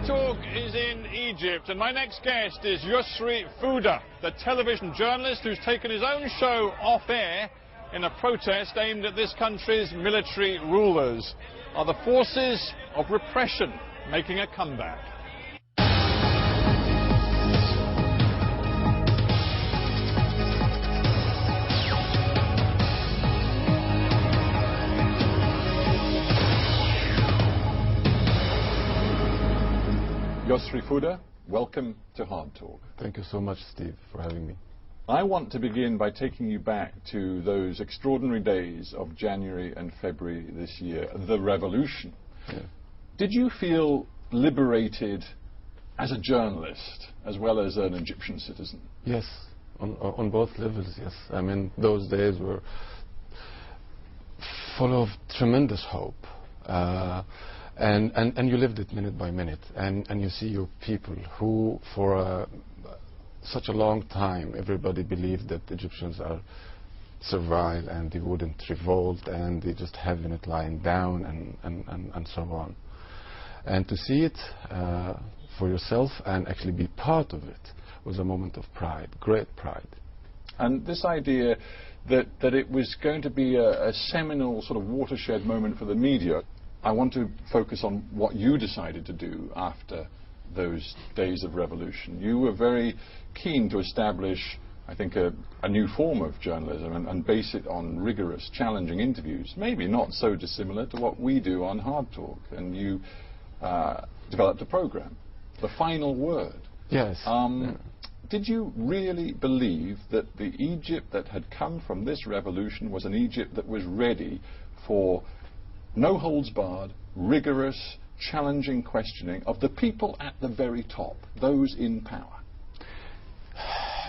Hard Talk is in Egypt, and my next guest is Yosri, Fouda, the television journalist who's taken his own show off air in a protest aimed at this country's military rulers. Are the forces of repression making a comeback? Yosri, Fouda, welcome to Hard Talk. Thank you so much, Steve, for having me. I want to begin by taking you back to those extraordinary days of January and February this year, the revolution. Yeah. Did you feel liberated as a journalist as well as an Egyptian citizen? Yes, on both levels, yes. I mean, those days were full of tremendous hope. And you lived it minute by minute, and you see your people who, for such a long time, everybody believed that Egyptians are servile and they wouldn't revolt and they just having it lying down and so on. And to see it for yourself and actually be part of it was a moment of pride, great pride. And this idea that it was going to be a seminal sort of watershed moment for the media, I want to focus on what you decided to do after those days of revolution. You were very keen to establish, I think, a new form of journalism and base it on rigorous, challenging interviews, maybe not so dissimilar to what we do on Hard Talk. And you developed a program, The Final Word. Yes. Did you really believe that the Egypt that had come from this revolution was an Egypt that was ready for no holds barred, rigorous, challenging questioning of the people at the very top, those in power?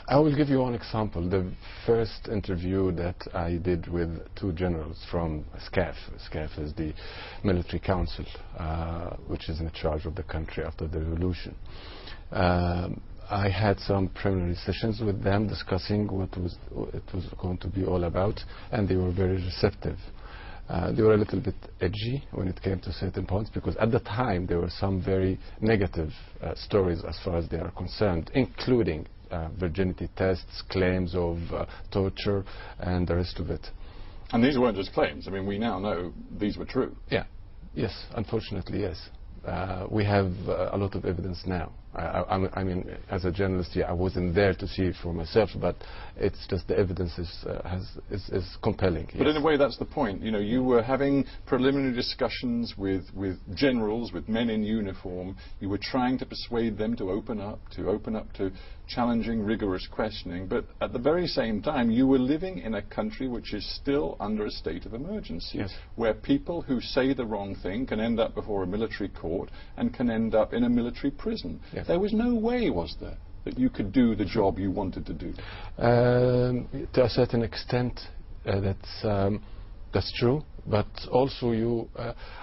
I will give you one example. The first interview that I did with two generals from SCAF. SCAF is the military council, which is in charge of the country after the revolution. I had some preliminary sessions with them discussing what it was going to be all about, and they were very receptive. They were a little bit edgy when it came to certain points, because at the time there were some very negative stories as far as they are concerned, including virginity tests, claims of torture, and the rest of it. And these weren't just claims. I mean, we now know these were true. Yeah. Yes, unfortunately, yes. We have a lot of evidence now. I mean, as a journalist, yeah, I wasn't there to see it for myself, but it's just the evidence is compelling. But yes. in a way, that's the point. You know, you were having preliminary discussions with generals, with men in uniform. You were trying to persuade them to open up to challenging, rigorous questioning. But at the very same time, you were living in a country which is still under a state of emergency, yes, where people who say the wrong thing can end up before a military court and can end up in a military prison. Yes. There was no way, was there, that you could do the job you wanted to do? To a certain extent, that's true. But also,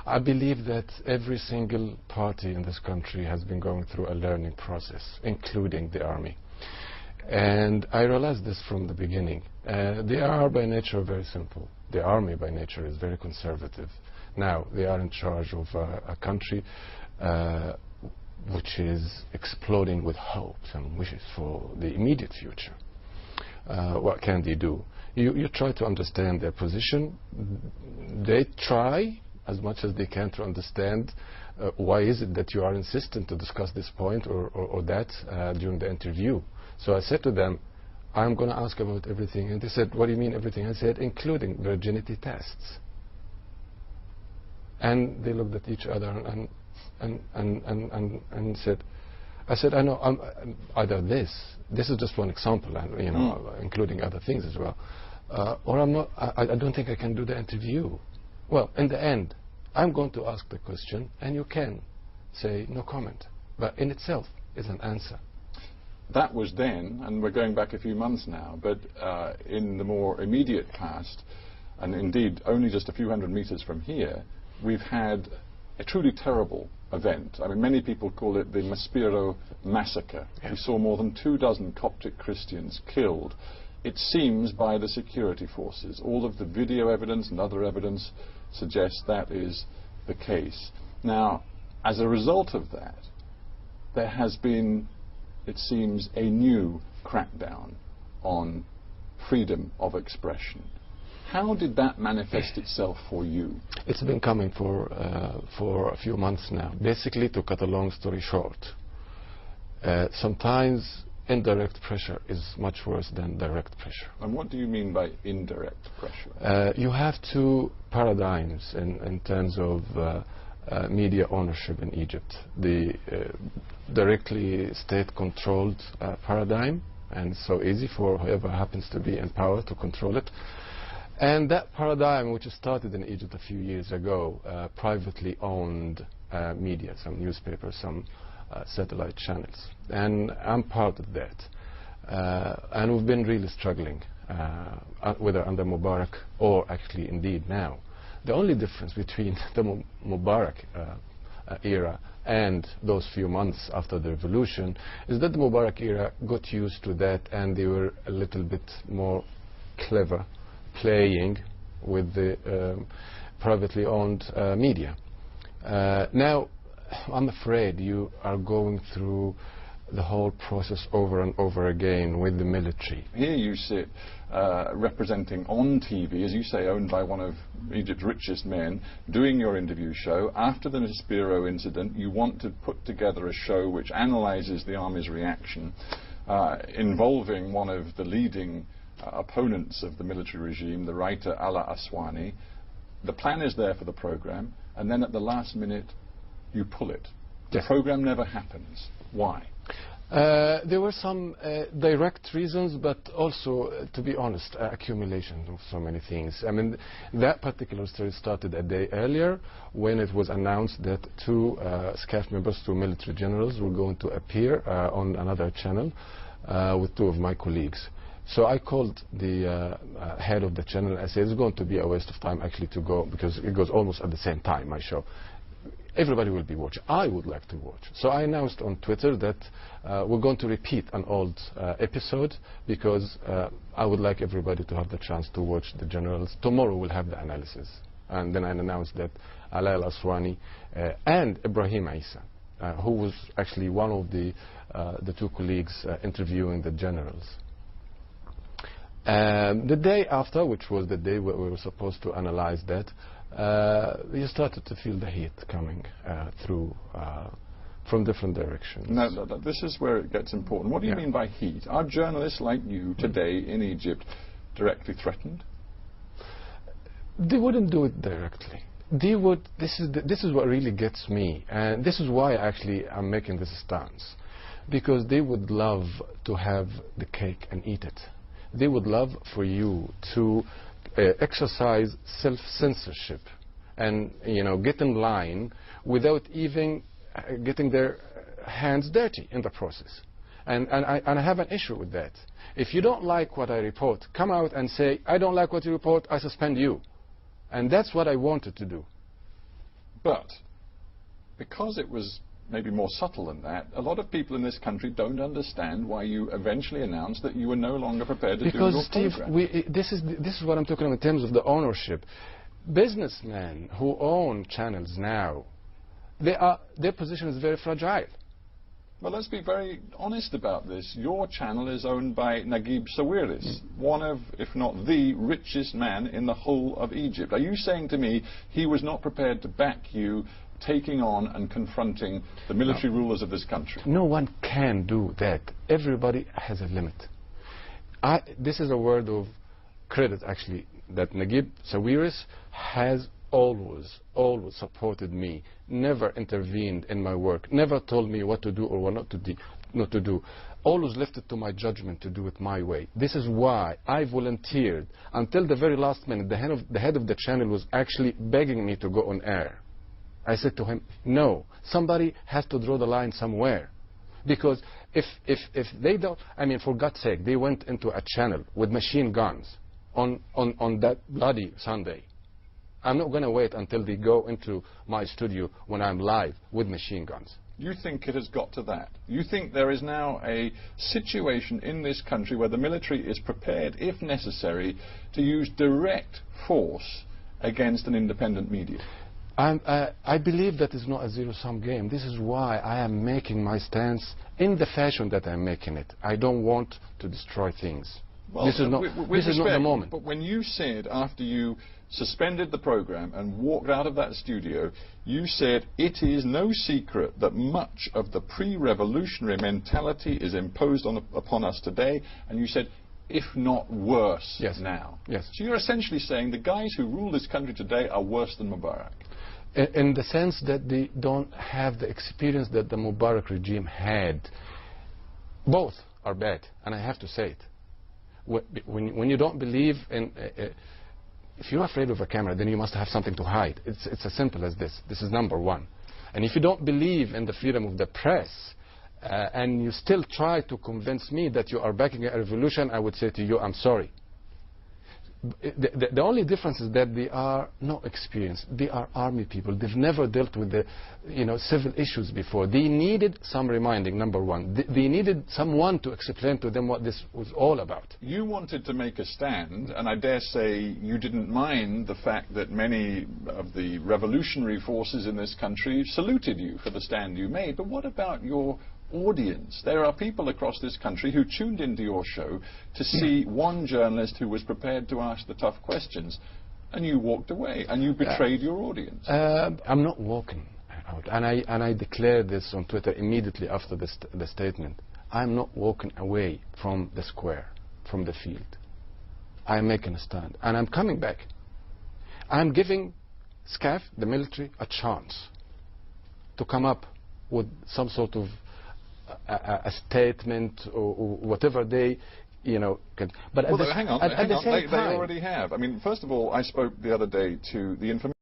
I believe that every single party in this country has been going through a learning process, including the army. And I realized this from the beginning. They are by nature very simple. The army by nature is very conservative. Now, they are in charge of a country which is exploding with hopes and wishes for the immediate future. What can they do? You try to understand their position. They try as much as they can to understand why is it that you are insistent to discuss this point or that during the interview. So I said to them, I'm going to ask about everything. And they said, what do you mean everything? I said, including virginity tests. And they looked at each other and said, I said, I know, either this is just one example, and you know, including other things as well, or I'm not. I don't think I can do the interview. Well, in the end, I'm going to ask the question, and you can say no comment, but in itself is an answer. That was then, and we're going back a few months now, but in the more immediate past, and indeed only just a few hundred meters from here, we've had a truly terrible event. I mean, many people call it the Maspero massacre. Yeah. We saw more than 24 Coptic Christians killed, it seems, by the security forces. All of the video evidence and other evidence suggests that is the case. Now, as a result of that, there has been, it seems, a new crackdown on freedom of expression. How did that manifest itself for you? It's been coming for a few months now. Basically, to cut a long story short, sometimes indirect pressure is much worse than direct pressure. And what do you mean by indirect pressure? You have two paradigms in terms of media ownership in Egypt. The directly state-controlled paradigm, and so easy for whoever happens to be in power to control it. And that paradigm, which started in Egypt a few years ago, privately owned media, some newspapers, some satellite channels. And I'm part of that. And we've been really struggling, whether under Mubarak or actually indeed now. The only difference between the Mubarak era and those few months after the revolution is that the Mubarak era got used to that, and they were a little bit more clever playing with the privately owned media. Now, I'm afraid you are going through the whole process over and over again with the military. Here you sit representing on TV, as you say, owned by one of Egypt's richest men, doing your interview show. After the Spiro incident, you want to put together a show which analyzes the army's reaction, involving one of the leading opponents of the military regime, the writer Ala Aswani. The plan is there for the program, and then at the last minute you pull it. The program never happens. Why? There were some direct reasons, but also, to be honest, accumulation of so many things. I mean, that particular story started a day earlier when it was announced that two SCAF members, two military generals, were going to appear on another channel with two of my colleagues. So I called the head of the channel and said, it's going to be a waste of time actually to go, because it goes almost at the same time, my show. Everybody will be watching. I would like to watch. So I announced on Twitter that we're going to repeat an old episode, because I would like everybody to have the chance to watch the generals. Tomorrow we'll have the analysis. And then I announced that Ala al-Aswani and Ibrahim Isa, who was actually one of the two colleagues interviewing the generals. The day after, which was the day where we were supposed to analyze that, you started to feel the heat coming through from different directions. No, this is where it gets important. What do you mean by heat? Are journalists like you today in Egypt directly threatened? They wouldn't do it directly. They would. This is what really gets me, and this is why actually I'm making this stance, because they would love to have the cake and eat it. They would love for you to exercise self-censorship and, you know, get in line without even getting their hands dirty in the process. And I have an issue with that. If you don't like what I report, come out and say, I don't like what you report, I suspend you. And that's what I wanted to do. But because it was maybe more subtle than that, a lot of people in this country don't understand why you eventually announced that you were no longer prepared to do your program. Because, Steve, this is what I'm talking about in terms of the ownership. Businessmen who own channels now, their position is very fragile. Well, let's be very honest about this. Your channel is owned by Naguib Sawiris, one of, if not the richest man in the whole of Egypt. Are you saying to me he was not prepared to back you taking on and confronting the military rulers of this country? No one can do that. Everybody has a limit. This is a word of credit, actually, that Naguib Sawiris has always supported me, never intervened in my work, never told me what to do or what not to do. Always left it to my judgment to do it my way. This is why I volunteered until the very last minute. The head of the channel was actually begging me to go on air. I said to him, no, somebody has to draw the line somewhere. Because if they don't, I mean, for God's sake, they went into a channel with machine guns on that bloody Sunday. I'm not going to wait until they go into my studio when I'm live with machine guns. You think it has got to that? You think there is now a situation in this country where the military is prepared, if necessary, to use direct force against an independent media? I believe that is not a zero-sum game. This is why I am making my stance in the fashion that I'm making it. I don't want to destroy things. Well, this is not the moment. But when you said, after you suspended the program and walked out of that studio, you said it is no secret that much of the pre-revolutionary mentality is imposed upon us today, and you said, if not worse now. Yes. So you're essentially saying the guys who rule this country today are worse than Mubarak. In the sense that they don't have the experience that the Mubarak regime had. Both are bad, and I have to say it. When you don't believe in... if you're afraid of a camera, then you must have something to hide. It's as simple as this. This is number one. And if you don't believe in the freedom of the press, and you still try to convince me that you are backing a revolution, I would say to you, I'm sorry. The only difference is that they are not experienced. They are army people. They've never dealt with the civil issues before. They needed some reminding, number one. They needed someone to explain to them what this was all about. You wanted to make a stand, and I dare say you didn't mind the fact that many of the revolutionary forces in this country saluted you for the stand you made. But what about your audience? There are people across this country who tuned into your show to see one journalist who was prepared to ask the tough questions, and you walked away and you betrayed your audience. I'm not walking out, and I declared this on Twitter immediately after the statement. I'm not walking away from the square, from the field. I'm making a stand, and I'm coming back. I'm giving SCAF, the military, a chance to come up with some sort of a statement or whatever they, can. But hang on, they already have. I mean, first of all, I spoke the other day to the information